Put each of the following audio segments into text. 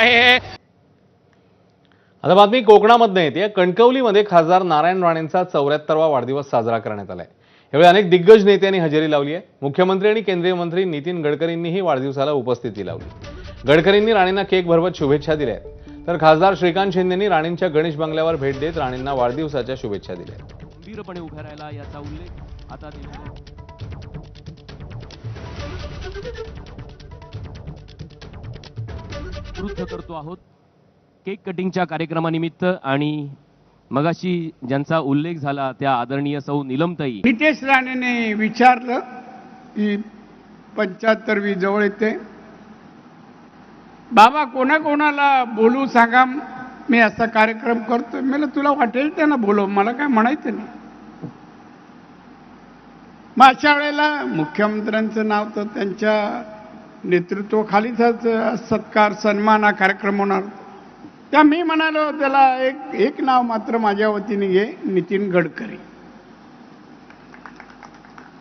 आहे। आता बातमी कोकणामधून येते। कणकवलीमध्ये खासदार नारायण राणेंचा 74वा वाढदिवस साजरा करण्यात आलाय। यावेळी अनेक दिग्गज नेत्यांनी हजेरी लावली आहे। मुख्यमंत्री आणि केंद्रीय मंत्री नितीन गडकरींनीही वाढदिवसाला उपस्थिती लावली। गडकरींनी राणेंना केक भरवत शुभेच्छा दिल्या, तर खासदार श्रीकांत शिंदेंनी राणेंच्या गणेश बंगल्यावर भेट देत राणेंना वाढदिवसाच्या शुभेच्छा दिल्या। गंभीरपणे उभ्या राहिला याचा उल्लेख आता वृद्ध करतो आहोत केक कटिंगच्या कार्यक्रमानिमित्त। आणि मगाशी ज्यांचा उल्लेख झाला त्या आदरणीय सौ नीलमताई नितेश राणेने विचारलं की 75वी जवळ येते, बाबा कोणाकोणाला बोलू सांगा, मी असा कार्यक्रम करतोय। मला तुला वाटेल त्यांना बोलव, मला काय म्हणायचं नाही। मग अशा वेळेला मुख्यमंत्र्यांचं नाव तर त्यांच्या नेतृत्वाखालीच सत्कार सन्मान हा कार्यक्रम होणार। त्या मी म्हणालो त्याला एक नाव मात्र माझ्या वतीने घे, नितीन गडकरी।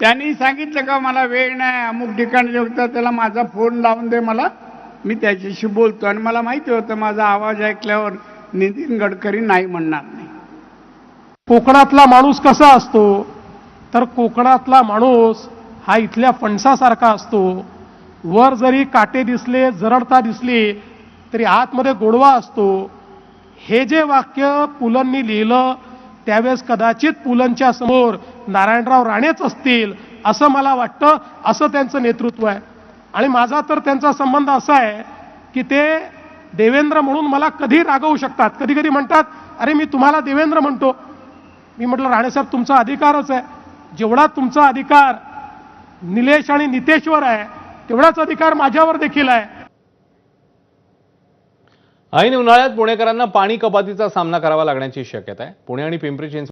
त्यांनी सांगितलं का मला वेळ नाही, अमुक ठिकाणी होता, त्याला माझा फोन लावून दे, मला मी त्याच्याशी बोलतो। आणि मला माहिती होतं माझा आवाज ऐकल्यावर नितीन गडकरी नाही म्हणणार नाही। कोकणातला माणूस कसा असतो तर कोकणातला माणूस हा इथल्या फणसासारखा असतो। वर जरी काटे दिसले, जरडता दिसली तरी आतमध्ये गोडवा असतो। हे जे वाक्य पुलंनी लिहिलं त्यावेळेस कदाचित पुलंच्या समोर नारायणराव राणेच असतील असं मला वाटतं। असं त्यांचं नेतृत्व आहे। आणि माझा तर त्यांचा संबंध असा आहे की ते देवेंद्र म्हणून मला कधी रागवू शकतात। कधी कधी म्हणतात अरे मी तुम्हाला देवेंद्र म्हणतो। मी म्हटलं राणेसाहेब तुमचा अधिकारच आहे, जेवढा तुमचा अधिकार निलेश आणि नितेशवर आहे तेवढाच अधिकार माझ्यावर देखील आहे। ऐन उन्हाळ्यात पुणेकरांना पाणी कपातीचा सामना करावा लागण्याची शक्यता आहे। पुणे आणि पिंपरी चिंचवड